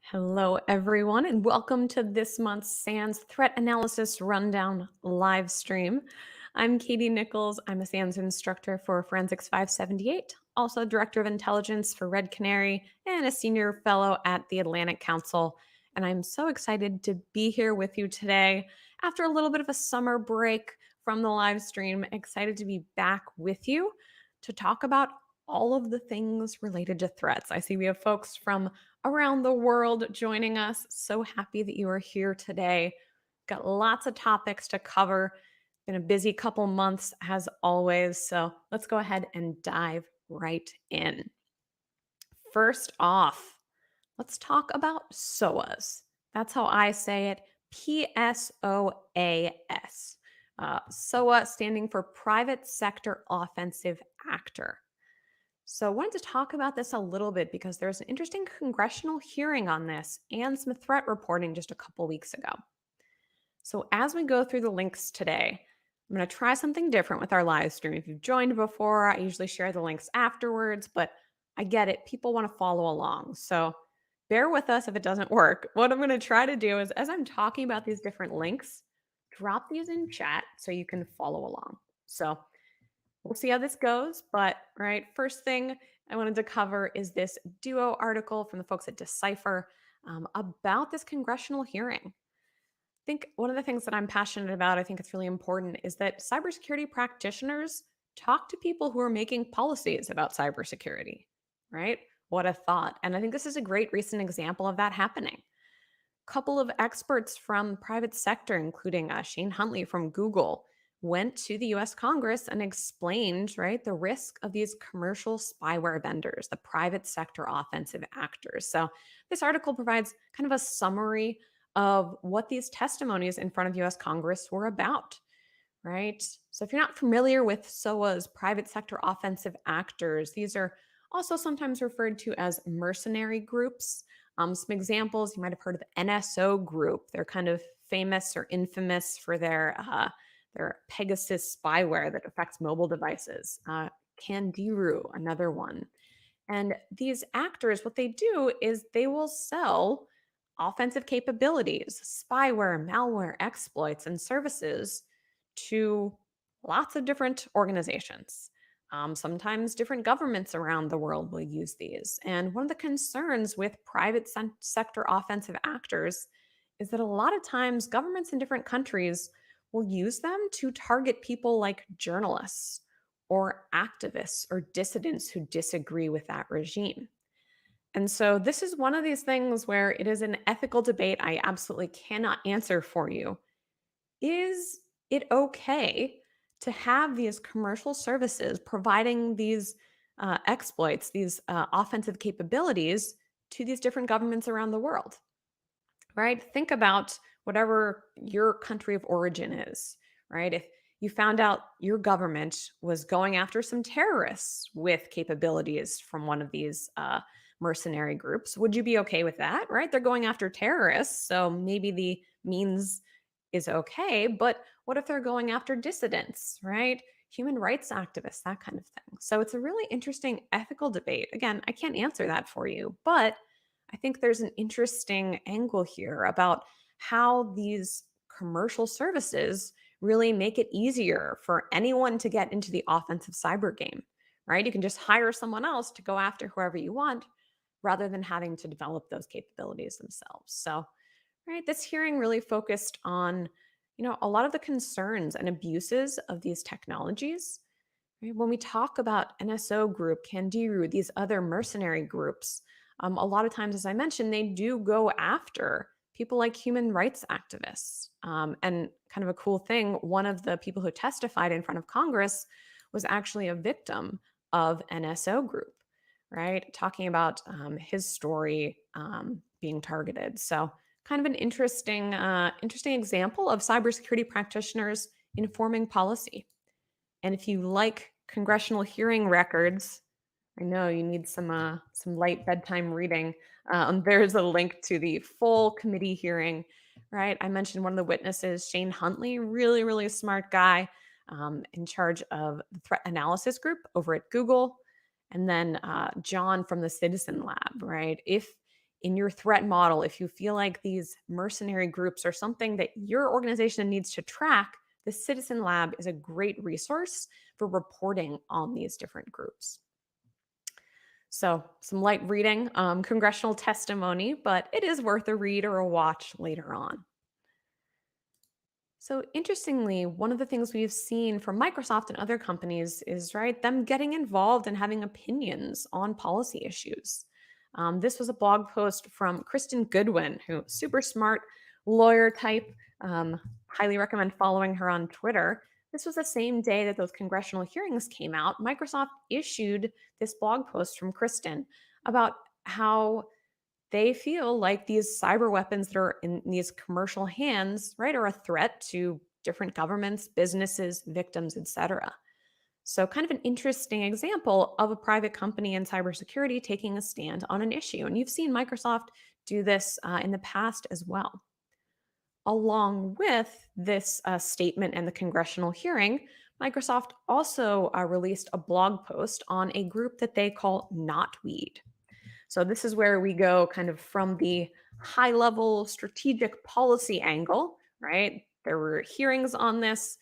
Hello, everyone, and welcome to this month's SANS Threat Analysis Rundown live stream. I'm Katie Nichols. I'm a SANS instructor for Forensics 578, also Director of Intelligence for Red Canary, and a Senior Fellow at the Atlantic Council. And I'm so excited to be here with you today after a little bit of a summer break from the live stream. Excited to be back with you to talk about all of the things related to threats. I see we have folks from around the world joining us. So happy that you are here today. Got lots of topics to cover. Been a busy couple months as always. So let's go ahead and dive right in. First off, let's talk about SOAs. That's how I say it. PSOAS. SOA standing for Private Sector Offensive Actor. So I wanted to talk about this a little bit because there's an interesting congressional hearing on this and some threat reporting just a couple weeks ago. So as we go through the links today, I'm going to try something different with our live stream. If you've joined before, I usually share the links afterwards, but I get it. People want to follow along. So bear with us if it doesn't work. What I'm going to try to do is, as I'm talking about these different links, drop these in chat so you can follow along. So we'll see how this goes, but first thing I wanted to cover is this Duo article from the folks at Decipher about this congressional hearing. I think one of the things that I'm passionate about, I think it's really important, is that cybersecurity practitioners talk to people who are making policies about cybersecurity, right? What a thought. And I think this is a great recent example of that happening. A couple of experts from the private sector, including Shane Huntley from Google, went to the US Congress and explained, the risk of these commercial spyware vendors, the private sector offensive actors. So this article provides kind of a summary of what these testimonies in front of US Congress were about, right? So if you're not familiar with SOA's private sector offensive actors, these are also sometimes referred to as mercenary groups. Some examples, you might have heard of the NSO group. They're kind of famous or infamous for their Pegasus spyware that affects mobile devices. Candiru, another one. And these actors, what they do is they will sell offensive capabilities, spyware, malware, exploits, and services to lots of different organizations. Sometimes different governments around the world will use these. And one of the concerns with private sector offensive actors is that a lot of times governments in different countries will use them to target people like journalists or activists or dissidents who disagree with that regime. And so this is one of these things where it is an ethical debate I absolutely cannot answer for you. Is it okay to have these commercial services providing these exploits, these offensive capabilities to these different governments around the world? Right? Think about whatever your country of origin is, right? you found out your government was going after some terrorists with capabilities from one of these mercenary groups. Would you be okay with that? Right? They're going after terrorists. So maybe the means is okay. But what if they're going after dissidents, right? Human rights activists, that kind of thing. So it's a really interesting ethical debate. Again, I can't answer that for you, but I think there's an interesting angle here about how these commercial services really make it easier for anyone to get into the offensive cyber game, right? You can just hire someone else to go after whoever you want rather than having to develop those capabilities themselves. So, right, this hearing really focused on, a lot of the concerns and abuses of these technologies. Right? When we talk about NSO Group, Candiru, these other mercenary groups, a lot of times, as I mentioned, they do go after people like human rights activists. And kind of a cool thing, one of the people who testified in front of Congress was actually a victim of NSO Group, right? Talking about his story being targeted. So, kind of an interesting example of cybersecurity practitioners informing policy. And if you like congressional hearing records, I know you need some light bedtime reading. There's a link to the full committee hearing, right? I mentioned one of the witnesses, Shane Huntley, really, really smart guy, in charge of the threat analysis group over at Google. And then John from the Citizen Lab, right? If in your threat model, if you feel like these mercenary groups are something that your organization needs to track, the Citizen Lab is a great resource for reporting on these different groups. So, some light reading, congressional testimony, but it is worth a read or a watch later on. So, interestingly, one of the things we've seen from Microsoft and other companies is, right, them getting involved and having opinions on policy issues. This was a blog post from Kristen Goodwin, who super smart lawyer type. Highly recommend following her on Twitter. This was the same day that those congressional hearings came out. Microsoft issued this blog post from Kristen about how they feel like these cyber weapons that are in these commercial hands, right, are a threat to different governments, businesses, victims, etc. So, kind of an interesting example of a private company in cybersecurity taking a stand on an issue. And you've seen Microsoft do this in the past as well. Along with this statement and the congressional hearing, Microsoft also released a blog post on a group that they call Knotweed. So this is where we go kind of from the high level strategic policy angle, right? There were hearings on this,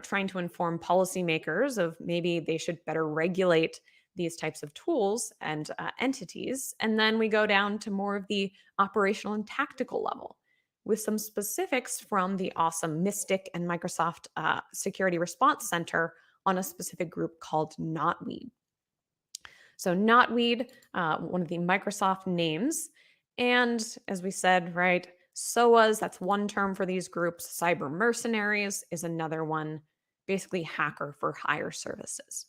trying to inform policymakers of maybe they should better regulate these types of tools and entities. And then we go down to more of the operational and tactical level with some specifics from the awesome Mystic and Microsoft Security Response Center on a specific group called Knotweed. So Knotweed, one of the Microsoft names. And as we said, right, SOAs, that's one term for these groups. Cyber mercenaries is another one, basically hacker for hire services.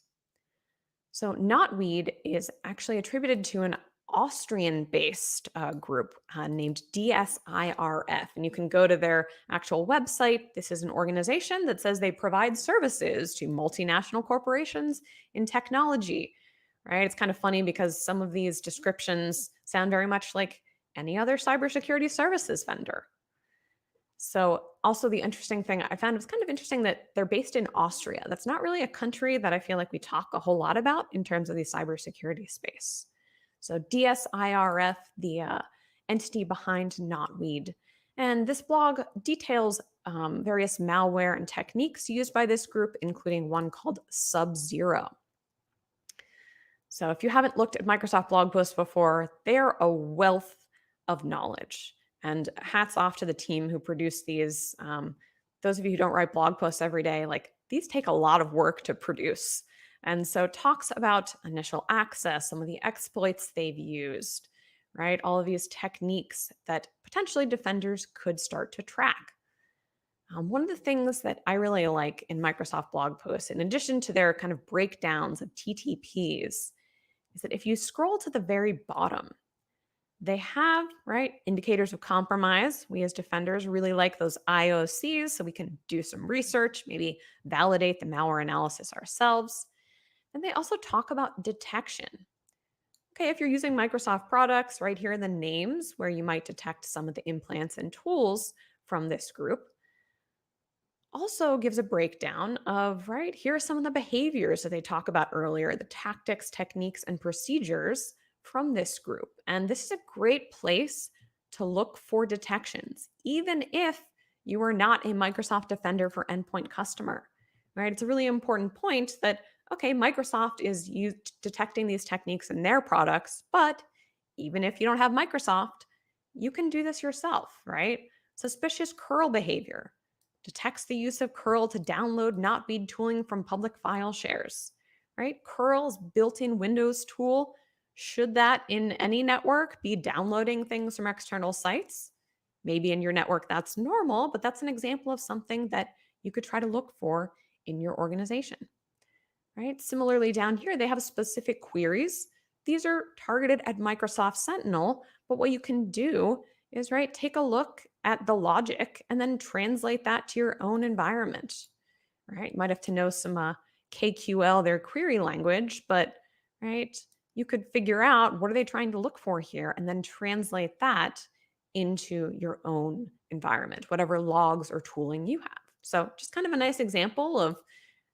So Knotweed is actually attributed to an Austrian-based group named DSIRF. And you can go to their actual website. This is an organization that says they provide services to multinational corporations in technology, right? It's kind of funny because some of these descriptions sound very much like any other cybersecurity services vendor. So, also the interesting thing I found was kind of interesting that they're based in Austria. That's not really a country that I feel like we talk a whole lot about in terms of the cybersecurity space. So, DSIRF, the entity behind Knotweed. And this blog details various malware and techniques used by this group, including one called Sub-Zero. So if you haven't looked at Microsoft blog posts before, they are a wealth of knowledge. And hats off to the team who produced these. Those of you who don't write blog posts every day, like these take a lot of work to produce. And so it talks about initial access, some of the exploits they've used, right? All of these techniques that potentially defenders could start to track. One of the things that I really like in Microsoft blog posts, in addition to their kind of breakdowns of TTPs, is that if you scroll to the very bottom, They have, right, indicators of compromise. We as defenders really like those IOCs so we can do some research, maybe validate the malware analysis ourselves. And they also talk about detection. Okay, if you're using Microsoft products, right here in the names where you might detect some of the implants and tools from this group, also gives a breakdown of, right, here are some of the behaviors that they talk about earlier, the tactics, techniques, and procedures from this group. And this is a great place to look for detections, even if you are not a Microsoft Defender for Endpoint customer, right? It's a really important point that, okay, Microsoft is detecting these techniques in their products, but even if you don't have Microsoft, you can do this yourself, right? Suspicious curl behavior detects the use of curl to download not be tooling from public file shares, right? Curl's built-in Windows tool, should that in any network be downloading things from external sites? Maybe in your network that's normal, but that's an example of something that you could try to look for in your organization, right? Similarly, down here, they have specific queries. These are targeted at Microsoft Sentinel, but what you can do is, right, take a look at the logic and then translate that to your own environment, right? You might have to know some KQL, their query language, but, right, you could figure out what are they trying to look for here and then translate that into your own environment, whatever logs or tooling you have. So, just kind of a nice example of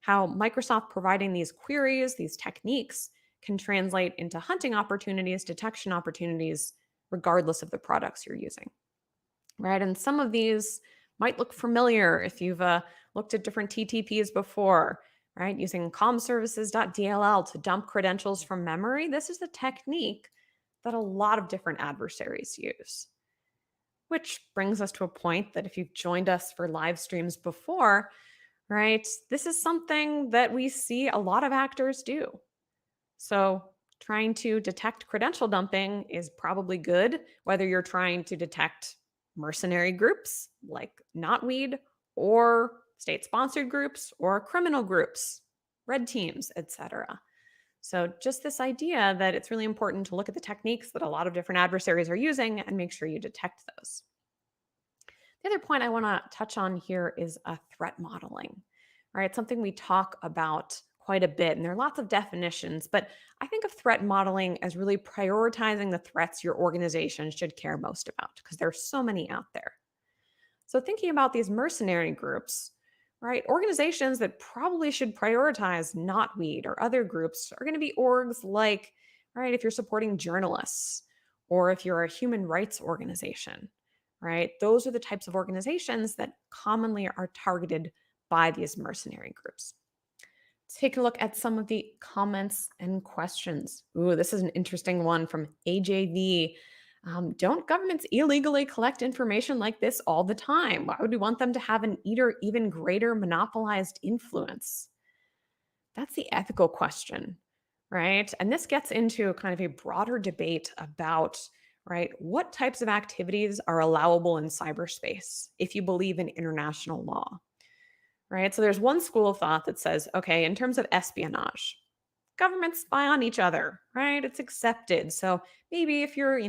how Microsoft providing these queries, these techniques can translate into hunting opportunities, detection opportunities, regardless of the products you're using, right? And some of these might look familiar if you've looked at different TTPs before, right? Using comservices.dll to dump credentials from memory. This is a technique that a lot of different adversaries use. Which brings us to a point that if you've joined us for live streams before, right, this is something that we see a lot of actors do. So, trying to detect credential dumping is probably good, whether you're trying to detect mercenary groups like Knotweed, or state sponsored groups, or criminal groups, red teams, etc. So, just this idea that it's really important to look at the techniques that a lot of different adversaries are using and make sure you detect those. The other point I want to touch on here is threat modeling, right? Something we talk about quite a bit, and there are lots of definitions, but I think of threat modeling as really prioritizing the threats your organization should care most about because there are so many out there. So, thinking about these mercenary groups, right? Organizations that probably should prioritize Knotweed or other groups are going to be orgs like, right, if you're supporting journalists or if you're a human rights organization, right? Those are the types of organizations that commonly are targeted by these mercenary groups. Take a look at some of the comments and questions. Ooh, this is an interesting one from AJV. Don't governments illegally collect information like this all the time? Why would we want them to have an even greater monopolized influence? That's the ethical question, right? And this gets into kind of a broader debate about, right, what types of activities are allowable in cyberspace if you believe in international law, right? So there's one school of thought that says, okay, in terms of espionage, governments spy on each other, right? It's accepted. So maybe if you're,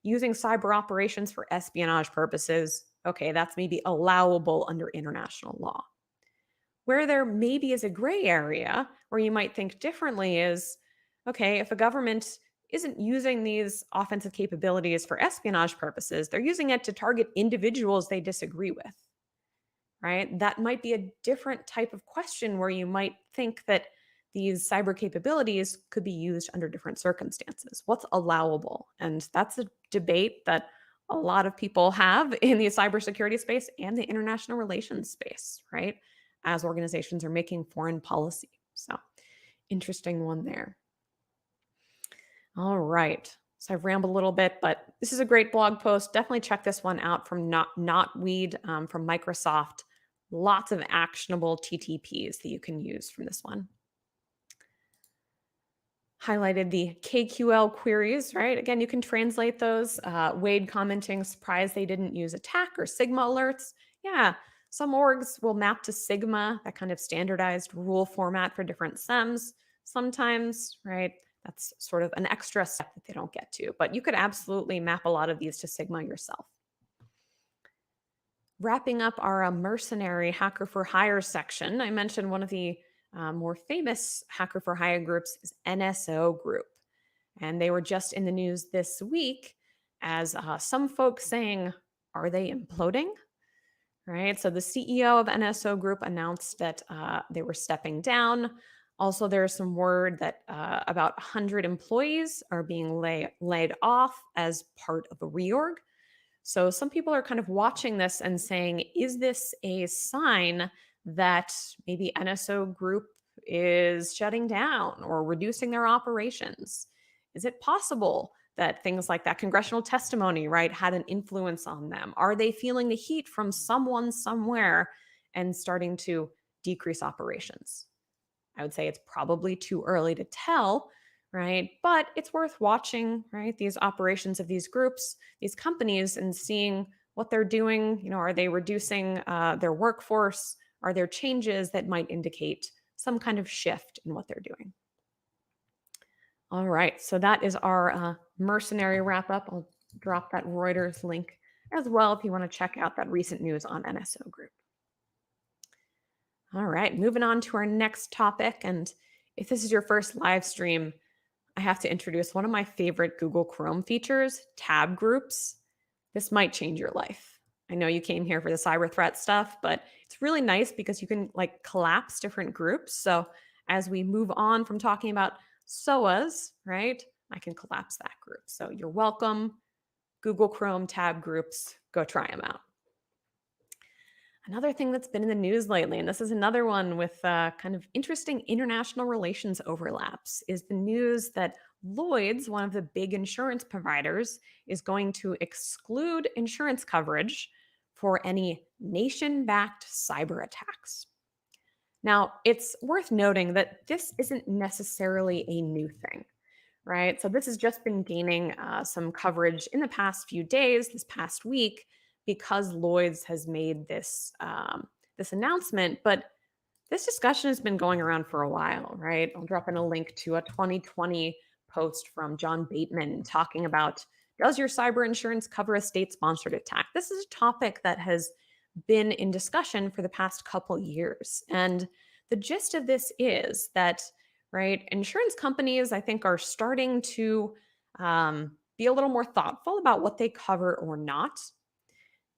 using cyber operations for espionage purposes, okay, that's maybe allowable under international law. Where there maybe is a gray area where you might think differently is, okay, if a government isn't using these offensive capabilities for espionage purposes, they're using it to target individuals they disagree with, right? That might be a different type of question where you might think that these cyber capabilities could be used under different circumstances. What's allowable? And that's a debate that a lot of people have in the cybersecurity space and the international relations space, right? As organizations are making foreign policy. So, interesting one there. All right. So I've rambled a little bit, but this is a great blog post. Definitely check this one out from Knotweed from Microsoft. Lots of actionable TTPs that you can use from this one. Highlighted the KQL queries, right? Again, you can translate those. Wade commenting, surprised they didn't use attack or Sigma alerts. Yeah, some orgs will map to Sigma, that kind of standardized rule format for different SEMs. Sometimes, right, That's sort of an extra step that they don't get to. But you could absolutely map a lot of these to Sigma yourself. Wrapping up our mercenary hacker for hire section, I mentioned one of the more famous hacker for hire groups is NSO Group. And they were just in the news this week as some folks saying, are they imploding? Right. So the CEO of NSO Group announced that they were stepping down. Also, there's some word that about 100 employees are being laid off as part of a reorg. So some people are kind of watching this and saying, is this a sign that maybe NSO Group is shutting down or reducing their operations? Is it possible that things like that congressional testimony, right, had an influence on them? Are they feeling the heat from someone somewhere and starting to decrease operations? I would say it's probably too early to tell, right? But it's worth watching, right? These operations of these groups, these companies, and seeing what they're doing. Are they reducing their workforce? Are there changes that might indicate some kind of shift in what they're doing? All right, so that is our mercenary wrap up. I'll drop that Reuters link as well if you want to check out that recent news on NSO Group. All right, moving on to our next topic. And if this is your first live stream, I have to introduce one of my favorite Google Chrome features, tab groups. This might change your life. I know you came here for the cyber threat stuff, but it's really nice because you can like collapse different groups. So as we move on from talking about SOAs, right, I can collapse that group. So you're welcome. Google Chrome tab groups, go try them out. Another thing that's been in the news lately, and this is another one with kind of interesting international relations overlaps, is the news that Lloyd's, one of the big insurance providers, is going to exclude insurance coverage for any nation-backed cyber attacks. Now, it's worth noting that this isn't necessarily a new thing, right? So this has just been gaining some coverage in the past few days, this past week, because Lloyd's has made this announcement. But this discussion has been going around for a while, right? I'll drop in a link to a 2020 post from John Bateman talking about, does your cyber insurance cover a state-sponsored attack? This is a topic that has been in discussion for the past couple years. And the gist of this is that, right, insurance companies, I think, are starting to be a little more thoughtful about what they cover or not.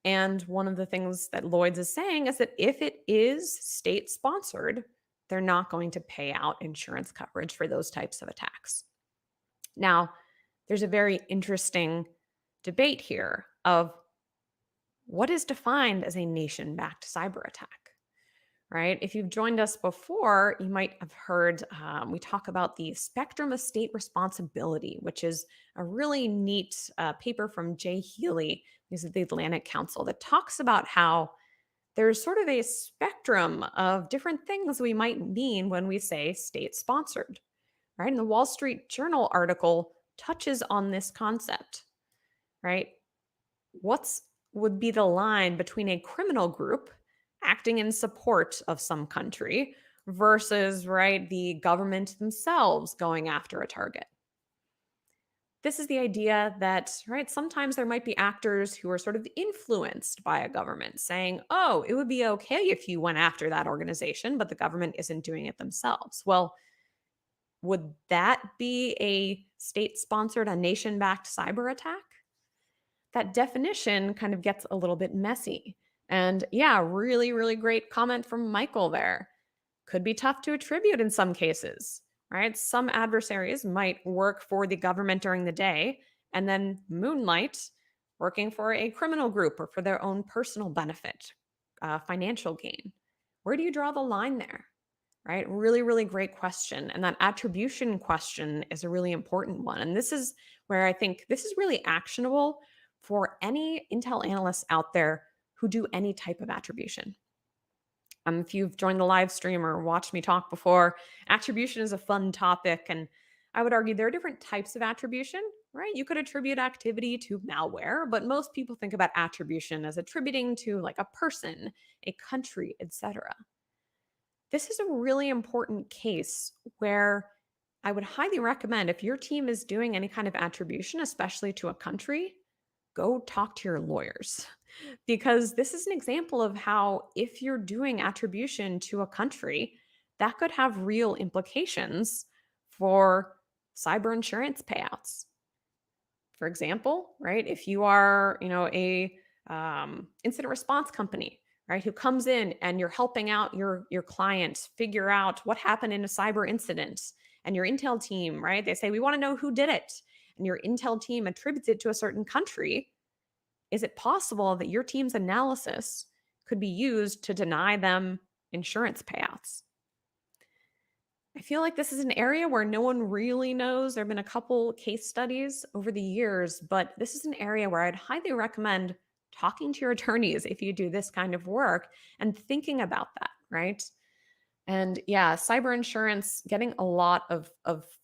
And one of the things that Lloyd's is saying is that if it is state sponsored, they're not going to pay out insurance coverage for those types of attacks. Now, there's a very interesting debate here of what is defined as a nation-backed cyber attack, right? If you've joined us before, you might have heard we talk about the spectrum of state responsibility, which is a really neat paper from Jay Healy, who's at the Atlantic Council, that talks about how there's sort of a spectrum of different things we might mean when we say state-sponsored, right? And the Wall Street Journal article touches on this concept, right? Would be the line between a criminal group acting in support of some country versus, right, the government themselves going after a target? This is the idea that, right, sometimes there might be actors who are sort of influenced by a government saying, oh, it would be okay if you went after that organization, but the government isn't doing it themselves. Well, would that be a state-sponsored, a nation-backed cyber attack? That definition kind of gets a little bit messy. And yeah, really, really great comment from Michael there. Could be tough to attribute in some cases, right? Some adversaries might work for the government during the day and then moonlight working for a criminal group or for their own personal benefit, financial gain. Where do you draw the line there? Right? Really, really great question. And that attribution question is a really important one. And this is where I think this is really actionable for any Intel analysts out there who do any type of attribution. If you've joined the live stream or watched me talk before, attribution is a fun topic. And I would argue there are different types of attribution, right? You could attribute activity to malware, but most people think about attribution as attributing to like a person, a country, etc. This is a really important case where I would highly recommend if your team is doing any kind of attribution, especially to a country, go talk to your lawyers. Because this is an example of how, if you're doing attribution to a country, that could have real implications for cyber insurance payouts. For example, right, if you are, a incident response company, right, who comes in and you're helping out your client figure out what happened in a cyber incident, and your intel team, right, they say we want to know who did it, and your intel team attributes it to a certain country, is it possible that your team's analysis could be used to deny them insurance payouts? I feel like this is an area where no one really knows. There have been a couple case studies over the years, but this is an area where I'd highly recommend talking to your attorneys if you do this kind of work and thinking about that, right? And yeah, cyber insurance getting a lot of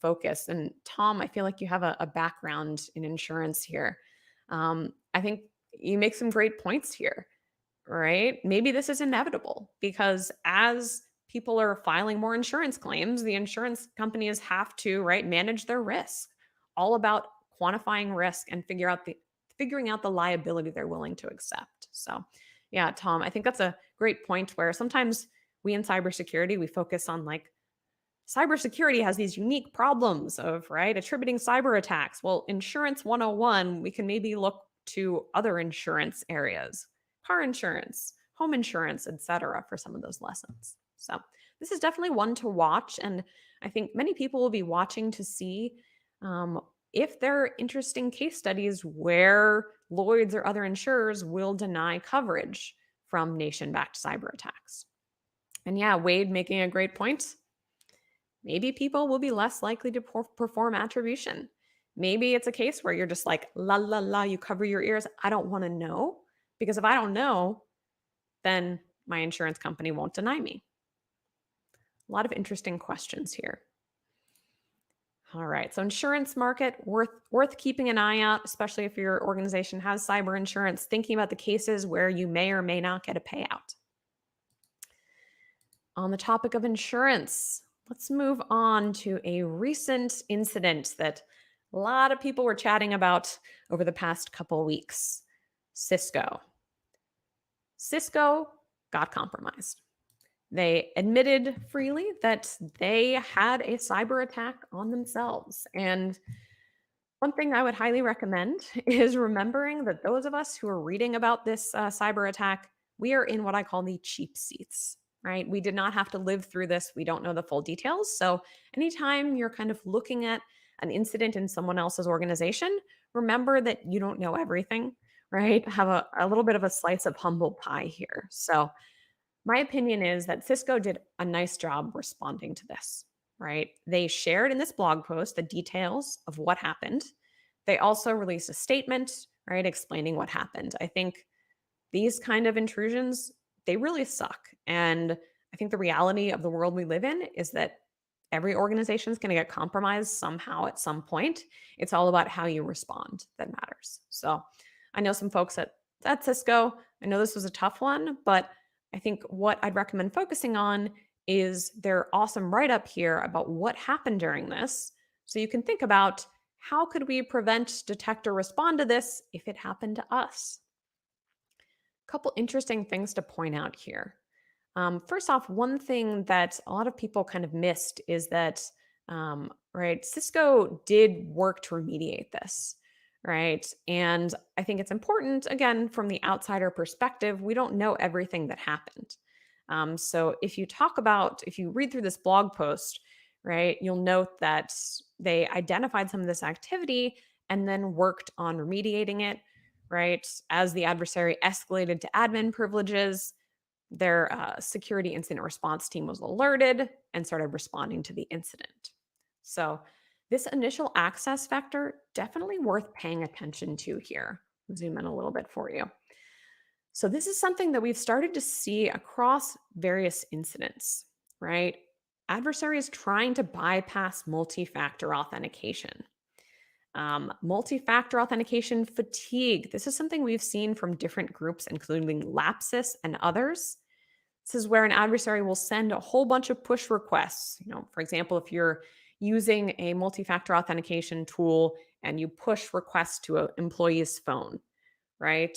focus. And Tom, I feel like you have a background in insurance here. I think you make some great points here, right? Maybe this is inevitable because as people are filing more insurance claims, the insurance companies have to, right, manage their risk. All about quantifying risk and figuring out the liability they're willing to accept. So, yeah, Tom, I think that's a great point where sometimes we in cybersecurity, we focus on like cybersecurity has these unique problems of, right, attributing cyber attacks. Well, insurance 101, we can maybe look to other insurance areas, car insurance, home insurance, etc., for some of those lessons. So, this is definitely one to watch. And I think many people will be watching to see um, if there are interesting case studies where Lloyds or other insurers will deny coverage from nation backed cyber attacks. And yeah, Wade making a great point. Maybe people will be less likely to perform attribution. Maybe it's a case where you're just like, la, la, la, you cover your ears. I don't want to know because if I don't know, then my insurance company won't deny me. A lot of interesting questions here. All right, so insurance market worth keeping an eye out, especially if your organization has cyber insurance, thinking about the cases where you may or may not get a payout. On the topic of insurance, let's move on to a recent incident that a lot of people were chatting about over the past couple weeks. Cisco. Cisco got compromised. They admitted freely that they had a cyber attack on themselves. And one thing I would highly recommend is remembering that those of us who are reading about this cyber attack, we are in what I call the cheap seats, right? We did not have to live through this. We don't know the full details. So, anytime you're kind of looking at an incident in someone else's organization, remember that you don't know everything, right? Have a little bit of a slice of humble pie here. So, my opinion is that Cisco did a nice job responding to this, right? They shared in this blog post the details of what happened. They also released a statement, right, explaining what happened. I think these kind of intrusions, they really suck. And I think the reality of the world we live in is that every organization is going to get compromised somehow at some point. It's all about how you respond that matters. So I know some folks at Cisco. I know this was a tough one, but I think what I'd recommend focusing on is their awesome write up here about what happened during this. So you can think about how could we prevent, detect, or respond to this if it happened to us? A couple interesting things to point out here. First off, one thing that a lot of people kind of missed is that, right, Cisco did work to remediate this, right? And I think it's important, again, from the outsider perspective, we don't know everything that happened. So if you read through this blog post, right, you'll note that they identified some of this activity and then worked on remediating it, right? As the adversary escalated to admin privileges, their security incident response team was alerted and started responding to the incident. So, this initial access factor definitely worth paying attention to here. Zoom in a little bit for you. So, this is something that we've started to see across various incidents, right? Adversaries trying to bypass multi factor authentication. Multi factor authentication fatigue. This is something we've seen from different groups, including Lapsus and others. This is where an adversary will send a whole bunch of push requests. For example, if you're using a multi-factor authentication tool and you push requests to an employee's phone, right?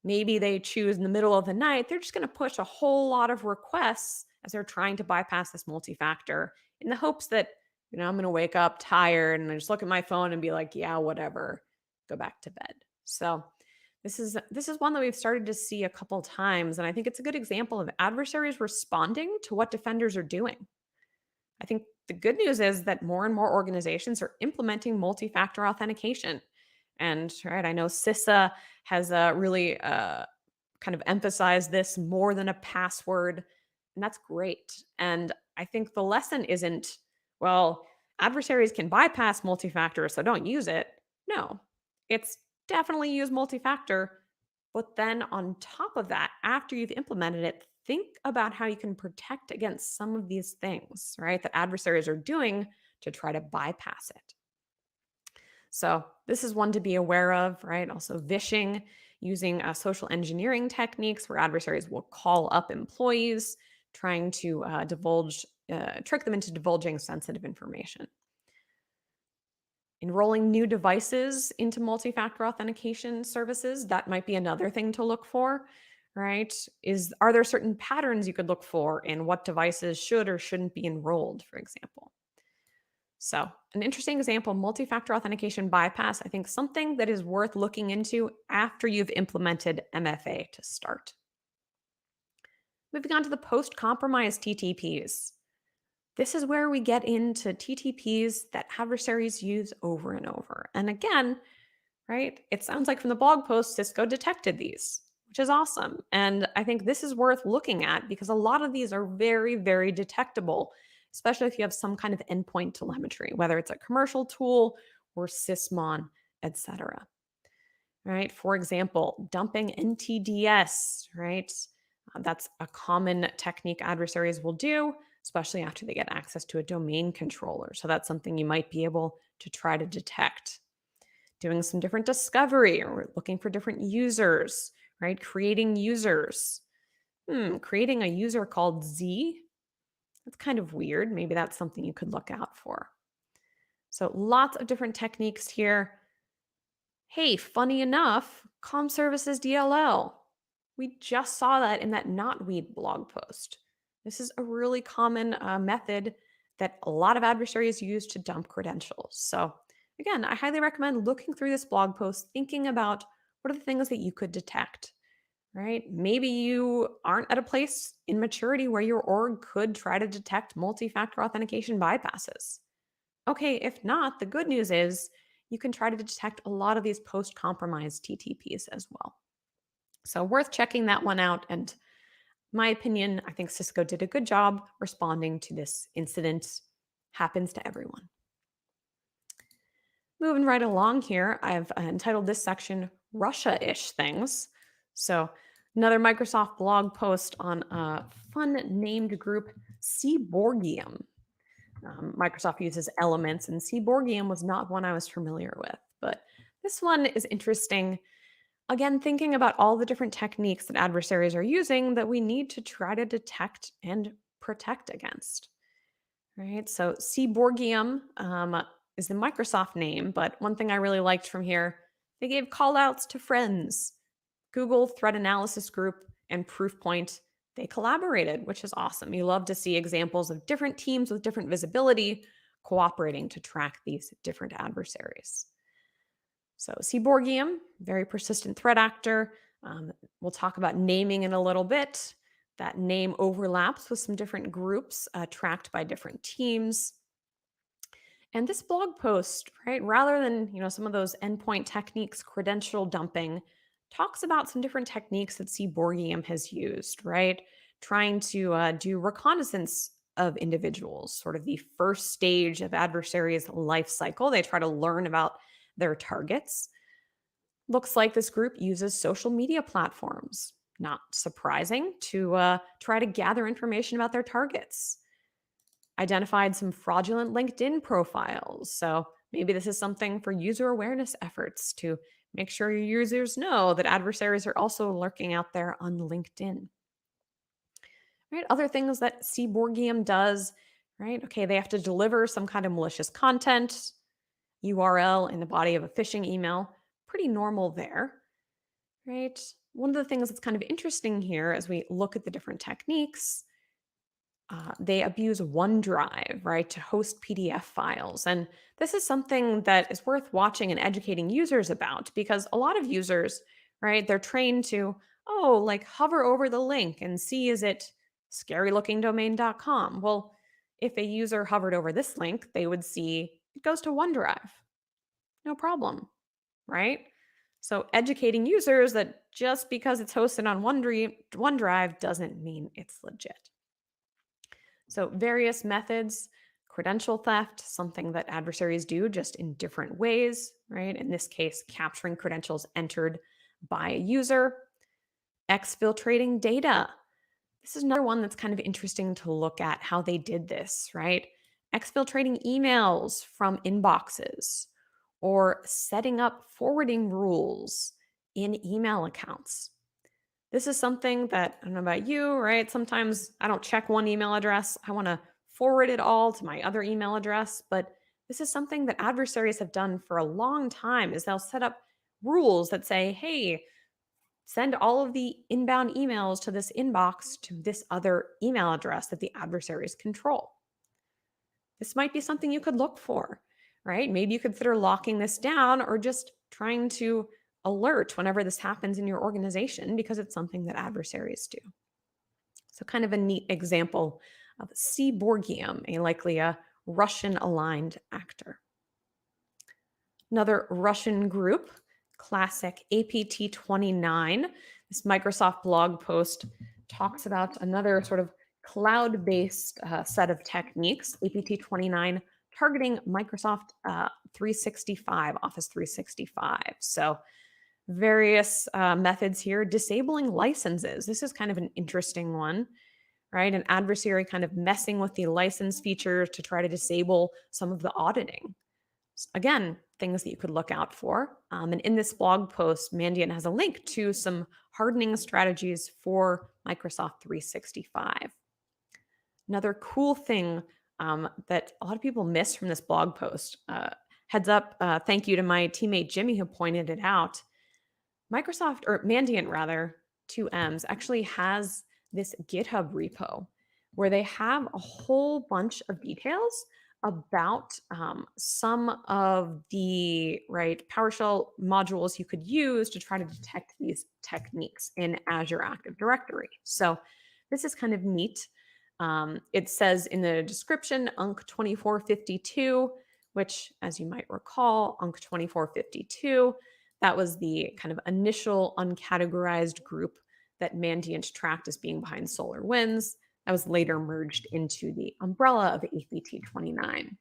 Maybe they choose in the middle of the night, they're just going to push a whole lot of requests as they're trying to bypass this multi-factor in the hopes that, I'm going to wake up tired and I just look at my phone and be like, yeah, whatever, go back to bed. So this is one that we've started to see a couple times, and I think it's a good example of adversaries responding to what defenders are doing. I think the good news is that more and more organizations are implementing multi-factor authentication. And right, I know CISA has really kind of emphasized this more than a password, and that's great. And I think the lesson isn't, well, adversaries can bypass multi-factor, so don't use it. No, it's definitely use multi-factor, but then on top of that, after you've implemented it, think about how you can protect against some of these things, right? That adversaries are doing to try to bypass it. So, this is one to be aware of, right? Also, vishing, using social engineering techniques where adversaries will call up employees, trying to trick them into divulging sensitive information. Enrolling new devices into multi-factor authentication services, that might be another thing to look for, right? Are there certain patterns you could look for in what devices should or shouldn't be enrolled, for example? So, an interesting example, multi-factor authentication bypass, I think something that is worth looking into after you've implemented MFA to start. Moving on to the post-compromise TTPs. This is where we get into TTPs that adversaries use over and over. And again, right, it sounds like from the blog post, Cisco detected these, which is awesome. And I think this is worth looking at because a lot of these are very, very detectable, especially if you have some kind of endpoint telemetry, whether it's a commercial tool or Sysmon, etc. Right? For example, dumping NTDS, right? That's a common technique adversaries will do, especially after they get access to a domain controller. So that's something you might be able to try to detect. Doing some different discovery or looking for different users, right? Creating users. Creating a user called Z. That's kind of weird. Maybe that's something you could look out for. So lots of different techniques here. Hey, funny enough, comm services DLL. We just saw that in that Knotweed blog post. This is a really common method that a lot of adversaries use to dump credentials. So again, I highly recommend looking through this blog post, thinking about what are the things that you could detect, right? Maybe you aren't at a place in maturity where your org could try to detect multi-factor authentication bypasses. Okay, if not, the good news is you can try to detect a lot of these post-compromise TTPs as well. So worth checking that one out. And my opinion, I think Cisco did a good job responding to this incident. Happens to everyone. Moving right along here, I've entitled this section Russia-ish things. So another Microsoft blog post on a fun named group, Seaborgium. Microsoft uses Elements, and Seaborgium was not one I was familiar with, but this one is interesting. Again, thinking about all the different techniques that adversaries are using that we need to try to detect and protect against. Right? So Seaborgium is the Microsoft name, but one thing I really liked from here, they gave call outs to friends. Google Threat Analysis Group and Proofpoint, they collaborated, which is awesome. You love to see examples of different teams with different visibility cooperating to track these different adversaries. So Seaborgium, very persistent threat actor. We'll talk about naming in a little bit. That name overlaps with some different groups tracked by different teams. And this blog post, right, rather than some of those endpoint techniques, credential dumping, talks about some different techniques that Seaborgium has used, right? Trying to do reconnaissance of individuals, sort of the first stage of adversaries' life cycle. They try to learn about their targets. Looks like this group uses social media platforms. Not surprising to try to gather information about their targets. Identified some fraudulent LinkedIn profiles. So maybe this is something for user awareness efforts to make sure your users know that adversaries are also lurking out there on LinkedIn. Right? Other things that Seaborgium does, right? Okay, they have to deliver some kind of malicious content, URL in the body of a phishing email. Pretty normal there, right? One of the things that's kind of interesting here as we look at the different techniques, they abuse OneDrive, right, to host PDF files. And this is something that is worth watching and educating users about because a lot of users, right, they're trained to, oh, like hover over the link and see is it scarylookingdomain.com. Well, if a user hovered over this link, they would see it goes to OneDrive. No problem, right? So educating users that just because it's hosted on OneDrive doesn't mean it's legit. So, various methods, credential theft, something that adversaries do just in different ways, right? In this case, capturing credentials entered by a user, exfiltrating data. This is another one that's kind of interesting to look at how they did this, right? Exfiltrating emails from inboxes or setting up forwarding rules in email accounts. This is something that I don't know about you, right? Sometimes I don't check one email address. I want to forward it all to my other email address, but this is something that adversaries have done for a long time is they'll set up rules that say, "Hey, send all of the inbound emails to this inbox to this other email address that the adversaries control." This might be something you could look for, right? Maybe you consider locking this down or just trying to alert whenever this happens in your organization because it's something that adversaries do. So, kind of a neat example of Seaborgium, a likely a Russian aligned actor. Another Russian group, classic APT 29. This Microsoft blog post talks about another sort of cloud based set of techniques, APT 29, targeting Microsoft 365, Office 365. So, various methods here, disabling licenses. This is kind of an interesting one, right? An adversary kind of messing with the license feature to try to disable some of the auditing. Again, things that you could look out for. And in this blog post, Mandiant has a link to some hardening strategies for Microsoft 365. Another cool thing that a lot of people miss from this blog post, heads up, thank you to my teammate Jimmy who pointed it out. Microsoft, or Mandiant rather, 2Ms, actually has this GitHub repo where they have a whole bunch of details about some of the PowerShell modules you could use to try to detect these techniques in Azure Active Directory. So this is kind of neat. It says in the description, UNC 2452, which, as you might recall, UNC 2452, that was the kind of initial uncategorized group that Mandiant tracked as being behind SolarWinds. That was later merged into the umbrella of APT 29.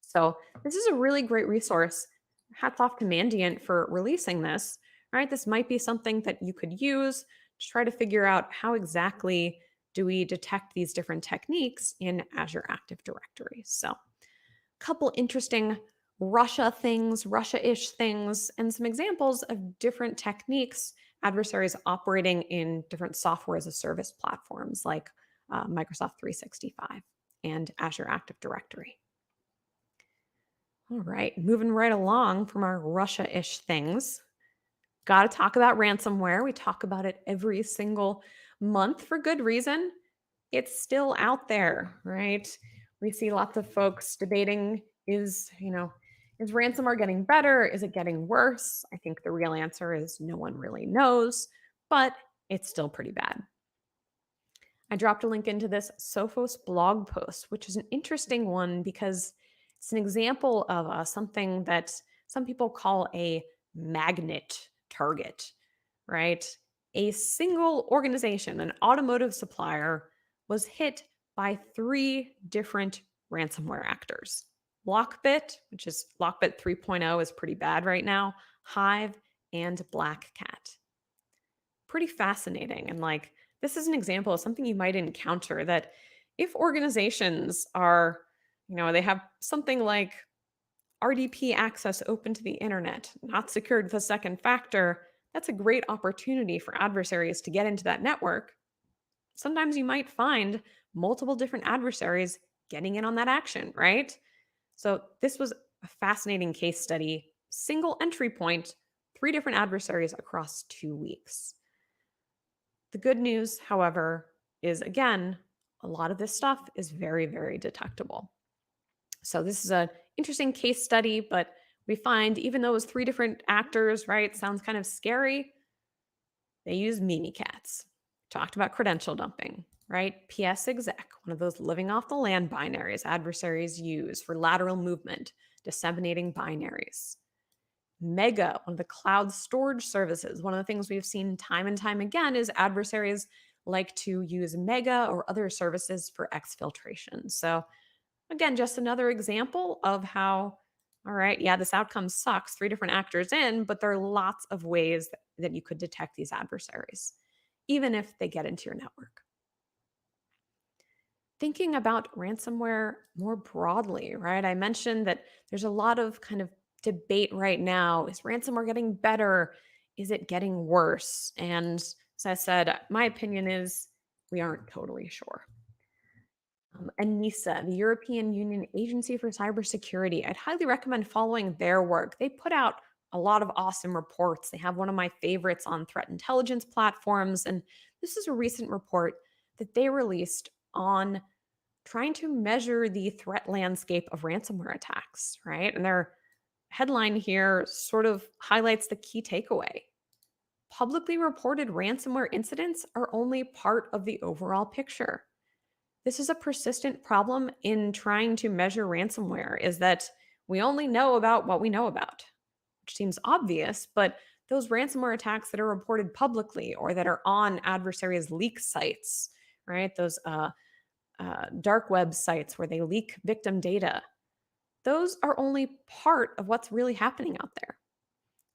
So this is a really great resource. Hats off to Mandiant for releasing this. Right, this might be something that you could use to try to figure out how exactly do we detect these different techniques in Azure Active Directory. So, a couple interesting Russia things, Russia-ish things, and some examples of different techniques adversaries operating in different software as a service platforms like Microsoft 365 and Azure Active Directory. All right, moving right along from our Russia-ish things. Got to talk about ransomware. We talk about it every single month for good reason. It's still out there, right? We see lots of folks debating is ransomware getting better? Is it getting worse? I think the real answer is no one really knows, but it's still pretty bad. I dropped a link into this Sophos blog post, which is an interesting one because it's an example of something that some people call a magnet target, right? A single organization, an automotive supplier, was hit by 3 different ransomware actors. Lockbit, which is Lockbit 3.0 is pretty bad right now, Hive, and Black Cat. Pretty fascinating. And this is an example of something you might encounter that if organizations are, they have something like RDP access open to the internet, not secured with a second factor, that's a great opportunity for adversaries to get into that network. Sometimes you might find multiple different adversaries getting in on that action, right? So this was a fascinating case study, single entry point, 3 different adversaries across 2 weeks. The good news, however, is again, a lot of this stuff is very, very detectable. So this is an interesting case study, but we find even though it was 3 different actors, right, sounds kind of scary, they use Mimikatz. Talked about credential dumping, right? PS exec, one of those living off the land binaries adversaries use for lateral movement, disseminating binaries. Mega, one of the cloud storage services. One of the things we've seen time and time again is adversaries like to use Mega or other services for exfiltration. So, again, just another example of how, all right, yeah, this outcome sucks, 3 different actors in, but there are lots of ways that you could detect these adversaries, even if they get into your network. Thinking about ransomware more broadly, right? I mentioned that there's a lot of kind of debate right now. Is ransomware getting better? Is it getting worse? And as I said, my opinion is we aren't totally sure. ENISA, the European Union Agency for Cybersecurity, I'd highly recommend following their work. They put out a lot of awesome reports. They have one of my favorites on threat intelligence platforms. And this is a recent report that they released on trying to measure the threat landscape of ransomware attacks, right? And their headline here sort of highlights the key takeaway. Publicly reported ransomware incidents are only part of the overall picture. This is a persistent problem in trying to measure ransomware is that we only know about what we know about, which seems obvious, but those ransomware attacks that are reported publicly or that are on adversaries' leak sites, right? Those dark web sites where they leak victim data, those are only part of what's really happening out there,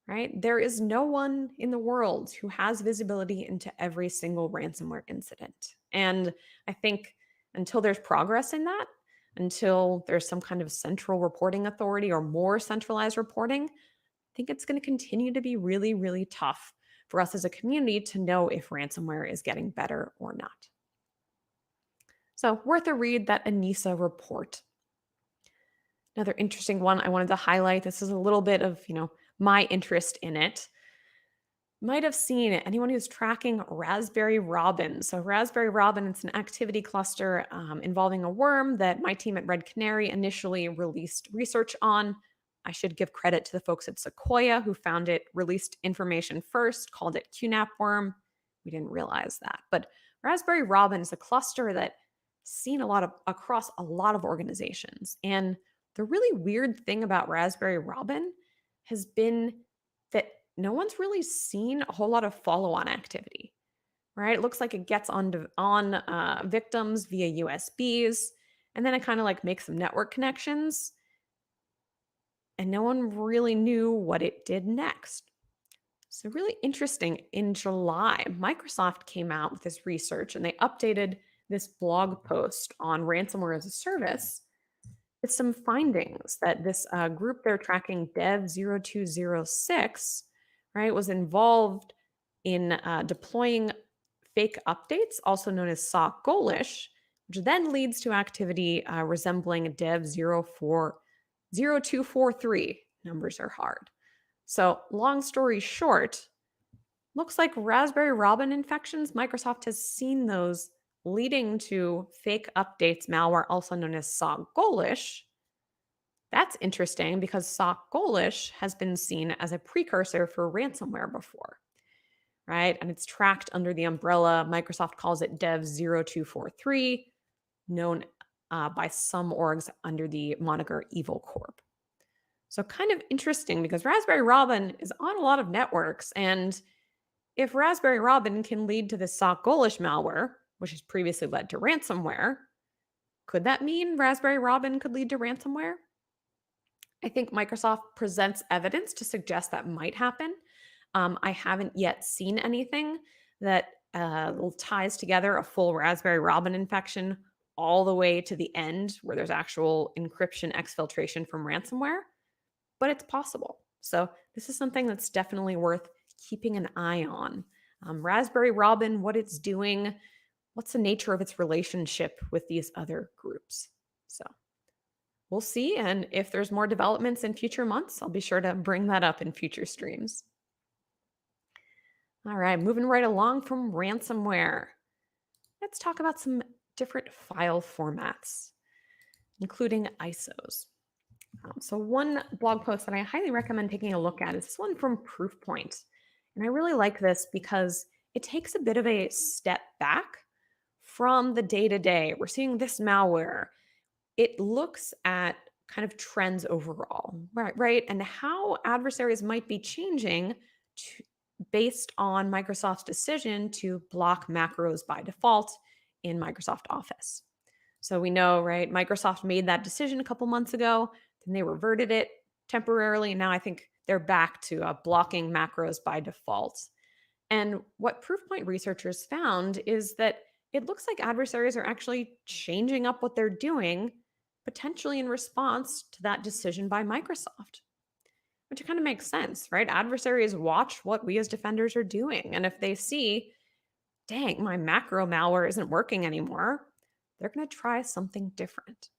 right? There is no one in the world who has visibility into every single ransomware incident. And I think until there's progress in that, until there's some kind of central reporting authority or more centralized reporting, I think it's going to continue to be really, really tough for us as a community to know if ransomware is getting better or not. So, worth a read, that ENISA report. Another interesting one I wanted to highlight. This is a little bit of, my interest in it. Might have seen it. Anyone who's tracking Raspberry Robin. So, Raspberry Robin, it's an activity cluster involving a worm that my team at Red Canary initially released research on. I should give credit to the folks at Sequoia who found it, released information first, called it QNAP worm. We didn't realize that. But Raspberry Robin is a cluster that seen a lot of across a lot of organizations. And the really weird thing about Raspberry Robin has been that no one's really seen a whole lot of follow-on activity, right? It looks like it gets on victims via USBs, and then it kind of like makes some network connections, and no one really knew what it did next. So really interesting. In July, Microsoft came out with this research, and they updated this blog post on ransomware as a service with some findings that this group they're tracking, Dev0206, right, was involved in deploying fake updates, also known as SOC Golish, which then leads to activity resembling Dev0243. Numbers are hard. So, long story short, looks like Raspberry Robin infections, Microsoft has seen those leading to fake updates malware, also known as SOC Golish. That's interesting because SOC Golish has been seen as a precursor for ransomware before, right? And it's tracked under the umbrella, Microsoft calls it Dev0243, known by some orgs under the moniker Evil Corp. So kind of interesting because Raspberry Robin is on a lot of networks. And if Raspberry Robin can lead to the SOC Golish malware, which has previously led to ransomware, could that mean Raspberry Robin could lead to ransomware? I think Microsoft presents evidence to suggest that might happen. I haven't yet seen anything that ties together a full Raspberry Robin infection all the way to the end where there's actual encryption exfiltration from ransomware, but it's possible. So this is something that's definitely worth keeping an eye on. Raspberry Robin, what it's doing, what's the nature of its relationship with these other groups. So we'll see. And if there's more developments in future months, I'll be sure to bring that up in future streams. All right, moving right along from ransomware. Let's talk about some different file formats, including ISOs. So one blog post that I highly recommend taking a look at is this one from Proofpoint. And I really like this because it takes a bit of a step back from the day-to-day. We're seeing this malware. It looks at kind of trends overall, right? And how adversaries might be changing to, based on Microsoft's decision to block macros by default in Microsoft Office. So we know, right? Microsoft made that decision a couple months ago, then they reverted it temporarily. And now I think they're back to blocking macros by default. And what Proofpoint researchers found is that it looks like adversaries are actually changing up what they're doing, potentially in response to that decision by Microsoft, which kind of makes sense, right? Adversaries watch what we as defenders are doing. And if they see, dang, my macro malware isn't working anymore, they're going to try something different.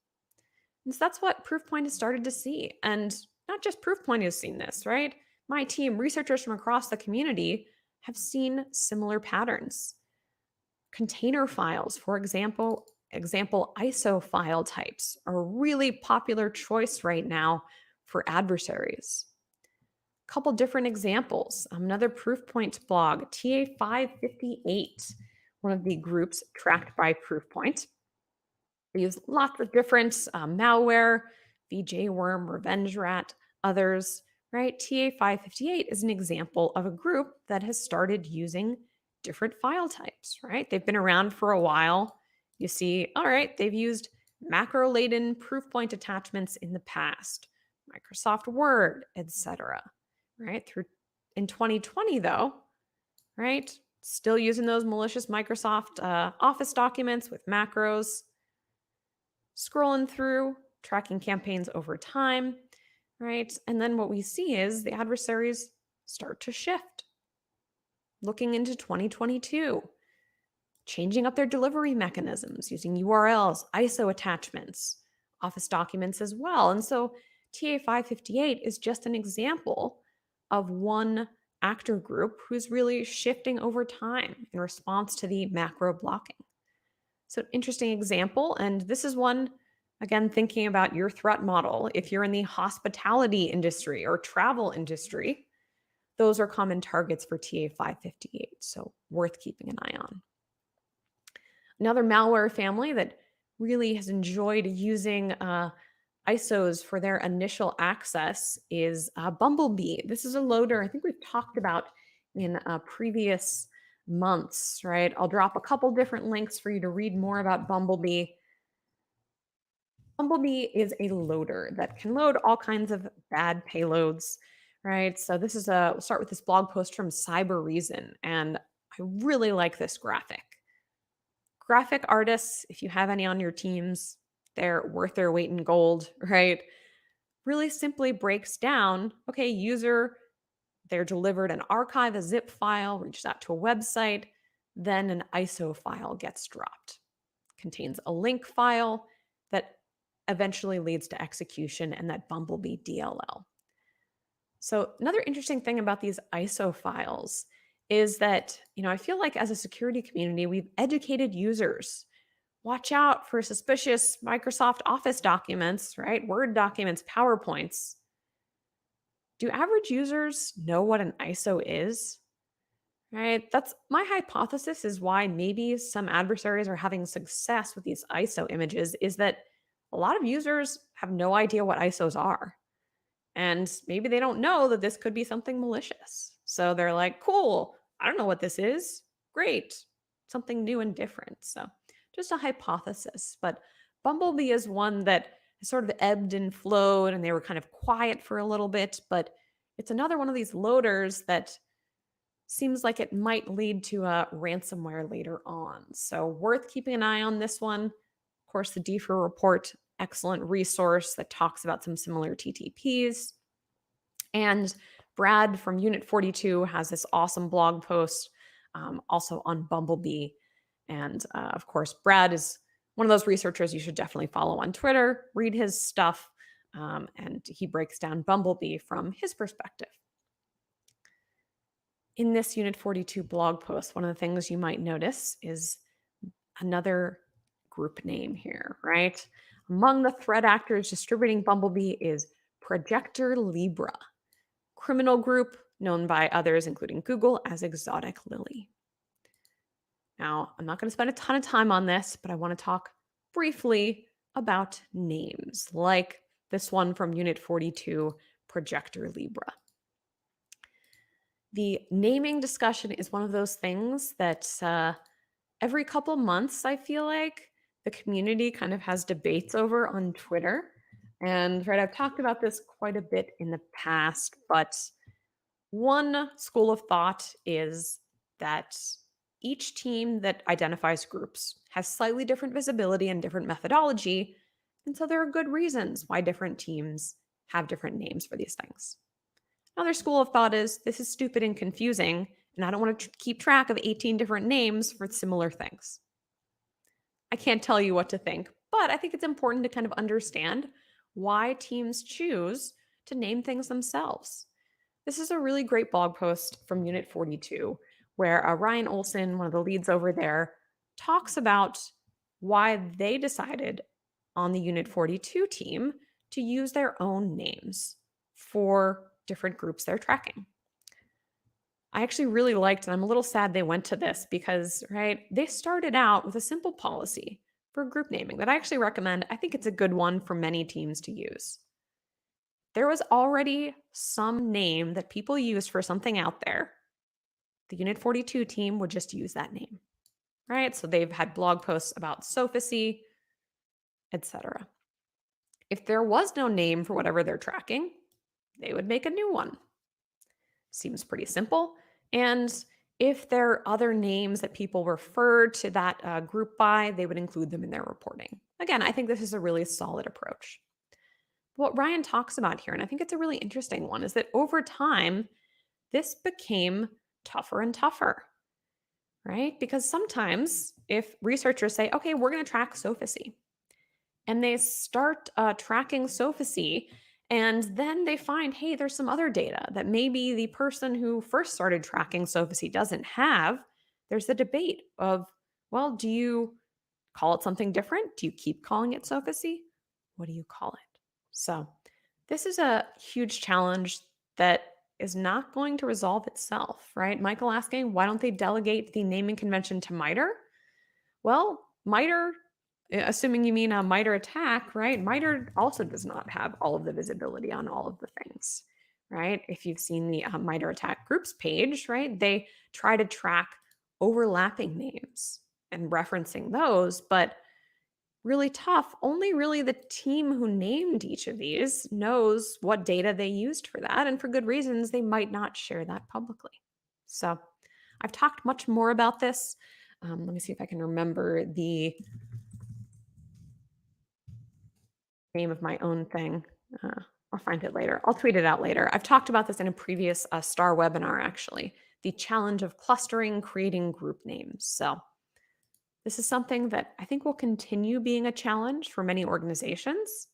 And so that's what Proofpoint has started to see. And not just Proofpoint has seen this, right? My team, researchers from across the community, have seen similar patterns. Container files, for example, ISO file types are a really popular choice right now for adversaries. A couple different examples. Another Proofpoint blog, TA558, one of the groups tracked by Proofpoint. They use lots of different malware, VJ Worm, Revenge Rat, others, right? TA558 is an example of a group that has started using different file types, right? They've been around for a while. You see, all right, they've used macro-laden Proofpoint attachments in the past, Microsoft Word, etc., right? Through in 2020, though, right? Still using those malicious Microsoft Office documents with macros, scrolling through, tracking campaigns over time, right? And then what we see is the adversaries start to shift. Looking into 2022, changing up their delivery mechanisms, using URLs, ISO attachments, Office documents as well. And so TA558 is just an example of one actor group who's really shifting over time in response to the macro blocking. So, interesting example. And this is one, again, thinking about your threat model. If you're in the hospitality industry or travel industry, those are common targets for TA558. So, worth keeping an eye on. Another malware family that really has enjoyed using ISOs for their initial access is Bumblebee. This is a loader I think we've talked about in previous months, right? I'll drop a couple different links for you to read more about Bumblebee. Bumblebee is a loader that can load all kinds of bad payloads, right? So this is we'll start with this blog post from Cyber Reason, and I really like this graphic. Graphic artists, if you have any on your teams, they're worth their weight in gold, right? Really simply breaks down, okay, user, they're delivered an archive, a zip file, reaches out to a website, then an ISO file gets dropped. Contains a link file that eventually leads to execution and that Bumblebee DLL. So another interesting thing about these ISO files is that, I feel like as a security community, we've educated users. Watch out for suspicious Microsoft Office documents, right? Word documents, PowerPoints. Do average users know what an ISO is? Right? That's my hypothesis is why maybe some adversaries are having success with these ISO images is that a lot of users have no idea what ISOs are. And maybe they don't know that this could be something malicious. So they're like, cool, I don't know what this is. Great. Something new and different. So just a hypothesis. But Bumblebee is one that sort of ebbed and flowed and they were kind of quiet for a little bit. But it's another one of these loaders that seems like it might lead to a ransomware later on. So worth keeping an eye on this one. Of course, the DFIR report, excellent resource that talks about some similar TTPs. And Brad from Unit 42 has this awesome blog post also on Bumblebee. And of course, Brad is One of those researchers you should definitely follow on Twitter, read his stuff, and he breaks down Bumblebee from his perspective. In this Unit 42 blog post, one of the things you might notice is another group name here, right? Among the threat actors distributing Bumblebee is Projector Libra, criminal group known by others, including Google, as Exotic Lily. Now, I'm not going to spend a ton of time on this, but I want to talk briefly about names, like this one from Unit 42, Projector Libra. The naming discussion is one of those things that every couple months, I feel like the community kind of has debates over on Twitter. And right, I've talked about this quite a bit in the past, but one school of thought is that each team that identifies groups has slightly different visibility and different methodology. And so there are good reasons why different teams have different names for these things. Another school of thought is this is stupid and confusing, and I don't want to keep track of 18 different names for similar things. I can't tell you what to think, but I think it's important to kind of understand why teams choose to name things themselves. This is a really great blog post from Unit 42 where Ryan Olson, one of the leads over there, talks about why they decided on the Unit 42 team to use their own names for different groups they're tracking. I actually really liked, and I'm a little sad they went to this because, right, they started out with a simple policy for group naming that I actually recommend. I think it's a good one for many teams to use. There was already some name that people used for something out there. The Unit 42 team would just use that name, right? So they've had blog posts about Sophacy, etc. If there was no name for whatever they're tracking, they would make a new one. Seems pretty simple. And if there are other names that people refer to that group by, they would include them in their reporting. Again, I think this is a really solid approach. What Ryan talks about here, and I think it's a really interesting one, is that over time, this became tougher and tougher, right? Because sometimes if researchers say, okay, we're going to track Sophacy, and they start tracking Sophacy, and then they find, hey, there's some other data that maybe the person who first started tracking Sophacy doesn't have. There's the debate of, well, do you call it something different? Do you keep calling it Sophacy? What do you call it? So this is a huge challenge that is not going to resolve itself, right? Michael asking, why don't they delegate the naming convention to MITRE? Well, MITRE, assuming you mean a MITRE attack, right? MITRE also does not have all of the visibility on all of the things, right? If you've seen the MITRE attack groups page, right, they try to track overlapping names and referencing those, but really tough. Only really the team who named each of these knows what data they used for that. And for good reasons, they might not share that publicly. So I've talked much more about this. Let me see if I can remember the name of my own thing. I'll find it later. I'll tweet it out later. I've talked about this in a previous STAR webinar, actually. The challenge of clustering, creating group names. So this is something that I think will continue being a challenge for many organizations.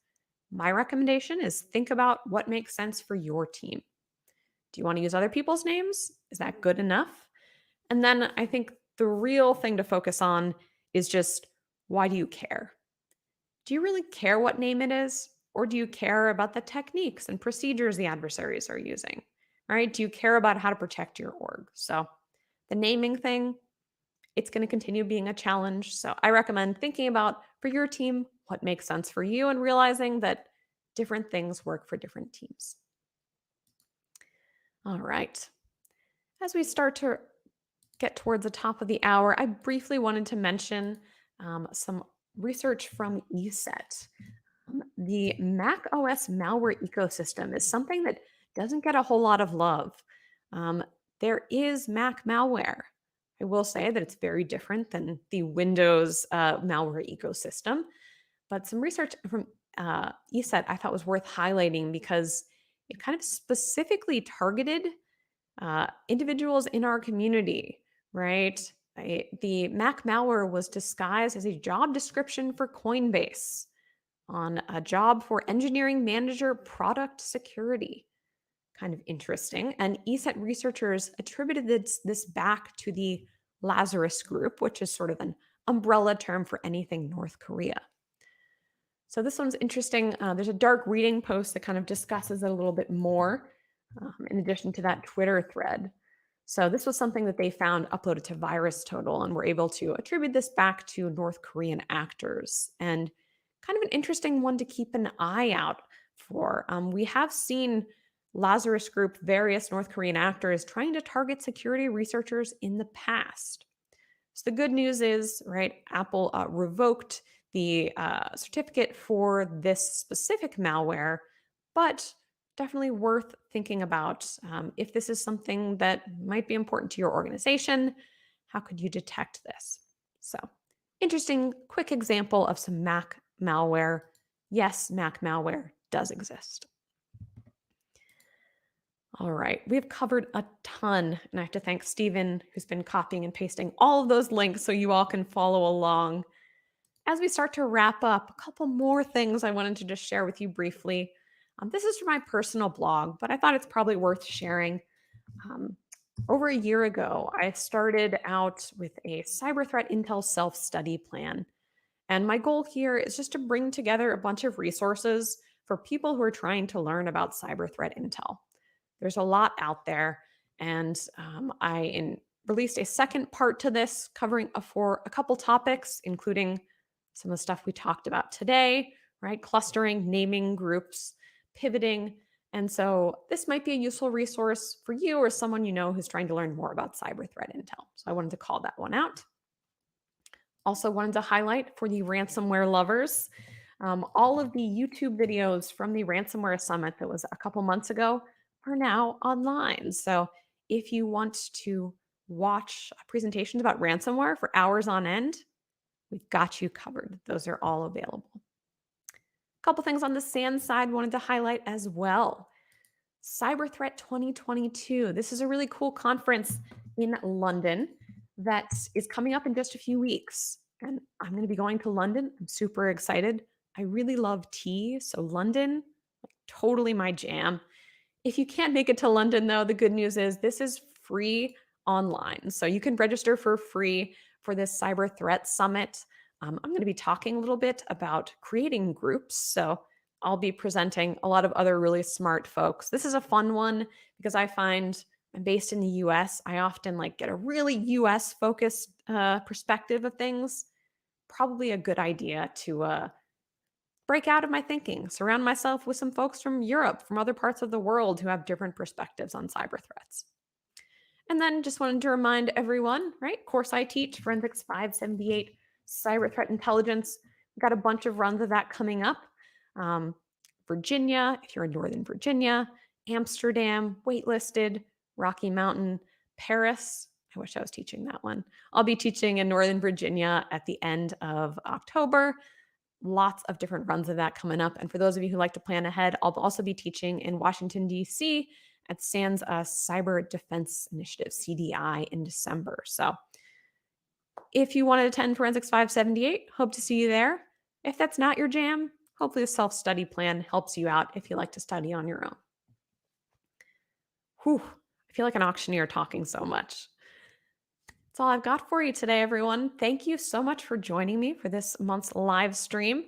My recommendation is think about what makes sense for your team. Do you want to use other people's names? Is that good enough? And then I think the real thing to focus on is just, why do you care? Do you really care what name it is? Or do you care about the techniques and procedures the adversaries are using? Right? Do you care about how to protect your org? So the naming thing, it's going to continue being a challenge. So I recommend thinking about for your team what makes sense for you and realizing that different things work for different teams. All right. As we start to get towards the top of the hour, I briefly wanted to mention some research from ESET. The Mac OS malware ecosystem is something that doesn't get a whole lot of love. There is Mac malware. I will say that it's very different than the Windows malware ecosystem. But some research from ESET I thought was worth highlighting because it kind of specifically targeted individuals in our community, right? The Mac malware was disguised as a job description for Coinbase on a job for engineering manager product security. Kind of interesting. And ESET researchers attributed this back to the Lazarus Group, which is sort of an umbrella term for anything North Korea. So this one's interesting. There's a dark reading post that kind of discusses it a little bit more, in addition to that Twitter thread. So this was something that they found uploaded to VirusTotal and were able to attribute this back to North Korean actors. And kind of an interesting one to keep an eye out for. We have seen Lazarus Group, various North Korean actors trying to target security researchers in the past. So the good news is, right, Apple revoked the certificate for this specific malware, but definitely worth thinking about if this is something that might be important to your organization. How could you detect this? So, interesting, quick example of some Mac malware. Yes, Mac malware does exist. All right, we've covered a ton, and I have to thank Stephen, who's been copying and pasting all of those links so you all can follow along. As we start to wrap up, a couple more things I wanted to just share with you briefly. This is from my personal blog, but I thought it's probably worth sharing. Um, Over a year ago, I started out with a cyber threat intel self study plan. And my goal here is just to bring together a bunch of resources for people who are trying to learn about cyber threat intel. There's a lot out there, and released a second part to this covering for a couple topics, including some of the stuff we talked about today, right? Clustering, naming groups, pivoting. And so this might be a useful resource for you or someone you know who's trying to learn more about cyber threat intel. So I wanted to call that one out. Also wanted to highlight for the ransomware lovers, all of the YouTube videos from the Ransomware Summit that was a couple months ago are now online. So if you want to watch presentations about ransomware for hours on end, we've got you covered. Those are all available. A couple things on the SANS side wanted to highlight as well. Cyber Threat 2022. This is a really cool conference in London that is coming up in just a few weeks. And I'm going to be going to London. I'm super excited. I really love tea. So, London, totally my jam. If you can't make it to London, though, the good news is this is free online. So, you can register for free for this Cyber Threat Summit. I'm going to be talking a little bit about creating groups. So, I'll be presenting a lot of other really smart folks. This is a fun one because I find I'm based in the US. I often get a really US focused perspective of things. Probably a good idea to break out of my thinking, surround myself with some folks from Europe, from other parts of the world who have different perspectives on cyber threats. And then just wanted to remind everyone, right? Course I teach, Forensics 578, Cyber Threat Intelligence. We've got a bunch of runs of that coming up. Virginia, if you're in Northern Virginia, Amsterdam, waitlisted, Rocky Mountain, Paris. I wish I was teaching that one. I'll be teaching in Northern Virginia at the end of October. Lots of different runs of that coming up. And for those of you who like to plan ahead, I'll also be teaching in Washington, D.C. at SANS Cyber Defense Initiative, CDI, in December. So if you want to attend Forensics 578, hope to see you there. If that's not your jam, hopefully the self-study plan helps you out if you like to study on your own. Whew, I feel like an auctioneer talking so much. That's all I've got for you today, everyone. Thank you so much for joining me for this month's live stream.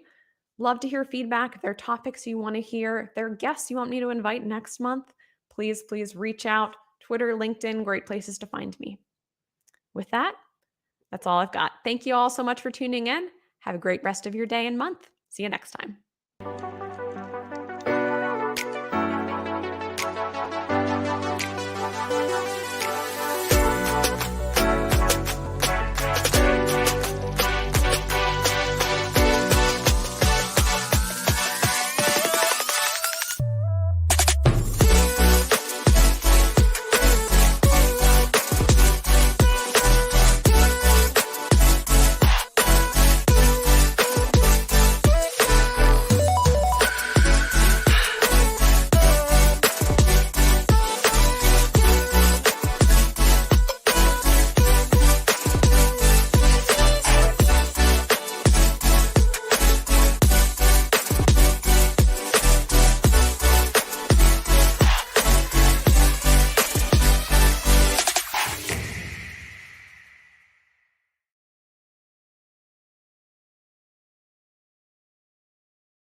Love to hear feedback. If there are topics you want to hear, if there are guests you want me to invite next month, please reach out. Twitter, LinkedIn, great places to find me. With that, that's all I've got. Thank you all so much for tuning in. Have a great rest of your day and month. See you next time.